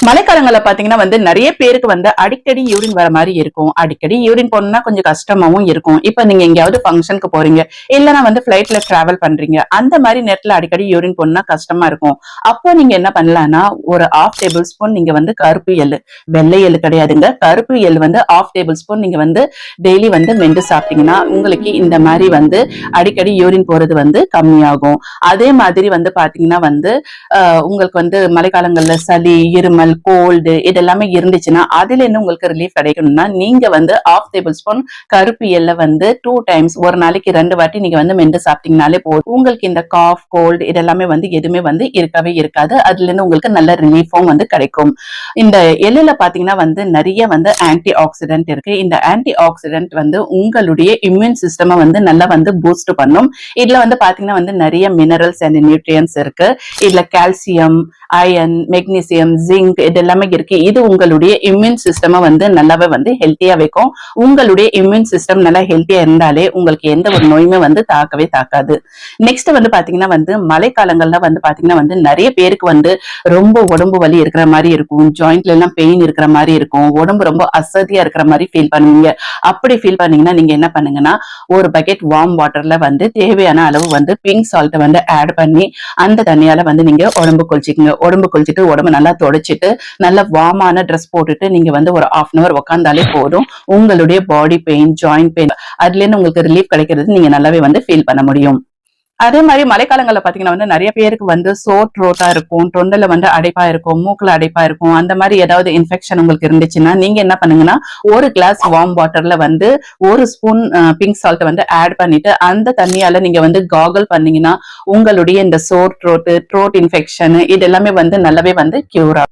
மழைக்காலங்கள்ல பாத்தீங்கன்னா நிறைய பேருக்கு அடிக்கடி யூரின் வர மாதிரி இருக்கும். அடிக்கடி யூரின் போனா கொஞ்சம் கஷ்டமாவும் இருக்கும். இப்ப நீங்க எங்கேயாவது ஃபங்க்ஷனுக்கு போறீங்க, இல்லைன்னா ஃபிளைட்ல டிராவல் பண்றீங்க, அந்த மாதிரி நேரத்துல அடிக்கடி யூரின் போனா கஷ்டமா இருக்கும். அப்போ நீங்க என்ன பண்ணலாம்னா, ஒரு ½ டேபிள் ஸ்பூன் நீங்க கருப்பு எள்ளு, வெள்ளை எள்ளு கிடையாதுங்க, கருப்பு எள்ளு ½ டேபிள் ஸ்பூன் நீங்க டெய்லி மென்று சாப்பிட்டீங்கன்னா உங்களுக்கு இந்த மாதிரி அடிக்கடி யூரின் போறது கம்மியாகும். அதே மாதிரி பாத்தீங்கன்னா உங்களுக்கு மழைக்காலங்கள்ல சளி, இருமல், கோல்டு இதெல்லாமே இருந்துச்சுன்னா அதுல இருந்து உங்களுக்கு ரிலீஃப் கிடைக்கணும்னா நீங்க ½ டேபிள் ஸ்பூன் கருப்பு எள்ள 2 டைம்ஸ் ஒரு நாளைக்கு 2 வாட்டி நீங்க மென்று சாப்பிட்டீங்கனாலே போதும். உங்களுக்கு இந்த காஃப், கோல்டு இதெல்லாமே எதுவுமே இருக்கவே இருக்காது. அதுல இருந்து உங்களுக்கு நல்ல ரிலீஃபும் கிடைக்கும். இந்த எள்ளுல பாத்தீங்கன்னா நிறைய ஆன்டி ஆக்சிடென்ட் இருக்கு. இந்த ஆன்டி ஆக்சிடென்ட் உங்களுடைய இம்யூன் சிஸ்டம் நல்லா பூஸ்ட் பண்ணும். இதுல பாத்தீங்கன்னா நிறைய மினரல்ஸ் அண்ட் நியூட்ரியன்ஸ் இருக்கு. இதுல கால்சியம், அயன், மெக்னீசியம், ஜிங்க் இதெல்லாமே இருக்கு. இது உங்களுடைய இம்யூன் சிஸ்டம் நல்லாவே ஹெல்த்தியா வைக்கும். உங்களுடைய இம்யூன் சிஸ்டம் நல்லா ஹெல்த்தியா இருந்தாலே உங்களுக்கு எந்த ஒரு நோயுமே தாக்கவே தாக்காது. நெக்ஸ்ட் பாத்தீங்கன்னா மழைக்காலங்கள்ல பாத்தீங்கன்னா நிறைய பேருக்கு ரொம்ப உடம்பு வலி இருக்கிற மாதிரி இருக்கும், ஜாயிண்ட்ல எல்லாம் பெயின் இருக்கிற மாதிரி இருக்கும், உடம்பு ரொம்ப அசதியா இருக்கிற மாதிரி ஃபீல் பண்ணுவீங்க. அப்படி ஃபீல் பண்ணீங்கன்னா நீங்க என்ன பண்ணுங்கன்னா, ஒரு பக்கெட் வார்ம் வாட்டர்ல தேவையான அளவு பிங்க் சால்ட் ஆட் பண்ணி அந்த தண்ணியால நீங்க உடம்பு குளிச்சுக்கோங்க. உடம்பு குளிச்சுட்டு உடம்பு நல்லா தொடச்சிட்டு நல்ல வார்மான ட்ரெஸ் போட்டுட்டு நீங்க ஒரு ½ hour உட்காந்தாலே போதும். உங்களுடைய பாடி பெயின், ஜாயிண்ட் பெயின் அதுல இருந்து உங்களுக்கு ரிலீஃப் கிடைக்கிறது நீங்க நல்லாவே ஃபீல் பண்ண முடியும். அதே மாதிரி மழைக்காலங்கள்ல பாத்தீங்கன்னா நிறைய பேருக்கு சோர் த்ரோட்டா இருக்கும், தொண்டையில அடைப்பா இருக்கும், மூக்குல அடைப்பா இருக்கும். அந்த மாதிரி ஏதாவது இன்ஃபெக்ஷன் உங்களுக்கு இருந்துச்சுன்னா நீங்க என்ன பண்ணுங்கன்னா, ஒரு கிளாஸ் வார்ம் வாட்டர்ல 1 ஸ்பூன் பிங்க் சால்ட் ஆட் பண்ணிட்டு அந்த தண்ணியால நீங்க காகல் பண்ணீங்கன்னா உங்களுடைய இந்த சோர் த்ரோட் இன்ஃபெக்ஷன் இது எல்லாமே நல்லாவே கியூர் ஆகும்.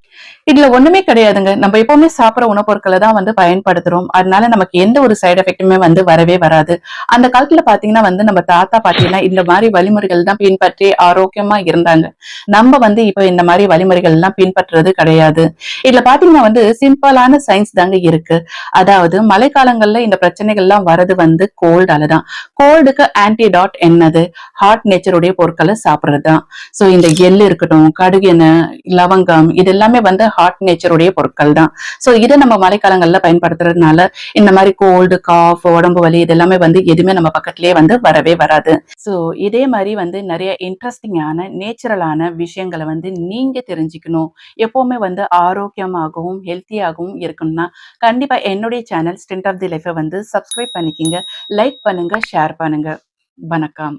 இதுல ஒண்ணுமே கிடையாதுங்க. நம்ம எப்பவுமே சாப்பிடுற உணவுப் பொருட்களை தான் பயன்படுத்துறோம். அதனால நமக்கு எந்த ஒரு சைடு எஃபெக்ட்டுமே வரவே வராது. அந்த காலத்துல பாத்தீங்கன்னா நம்ம தாத்தா பாத்தீங்கன்னா இந்த மாதிரி வழிமுறைகள் தான் பின்பற்றி ஆரோக்கியமா இருந்தாங்க. நம்ம இப்ப இந்த மாதிரி வழிமுறைகள் எல்லாம் பின்பற்றுறது கிடையாது. இதுல பாத்தீங்கன்னா சிம்பிளான சயின்ஸ் தாங்க இருக்கு. அதாவது மழைக்காலங்கள்ல இந்த பிரச்சனைகள் எல்லாம் வரது கோல்டாலதான். கோல்டுக்கு ஆன்டிடாட் என்னது? ஹாட் நேச்சருடைய பொருட்களை சாப்பிடுறதுதான். சோ இந்த எள்ளு இருக்கட்டும், கடுகு எண்ணெய், லவங்கம் இது எல்லாமே ஹாட் நேச்சருடைய பொருட்கள் தான். சோ இதை நம்ம மழைக்காலங்கள்ல பயன்படுத்துறதுனால இந்த மாதிரி கோல்டு, காஃப், உடம்பு வலி இதெல்லாமே எதுவுமே நம்ம பக்கத்திலேயே வரவே வராது. சோ இதே மாதிரி நிறைய இன்ட்ரெஸ்டிங்கான நேச்சுரலான விஷயங்களை நீங்க தெரிஞ்சுக்கணும், எப்பவுமே ஆரோக்கியமாகவும் ஹெல்த்தியாகவும் இருக்கணும்னா கண்டிப்பா என்னுடைய சேனல் ஸ்டிண்ட் ஆஃப் தி லைஃபை சப்ஸ்கிரைப் பண்ணிக்கிங்க, லைக் பண்ணுங்க, ஷேர் பண்ணுங்க. வணக்கம்.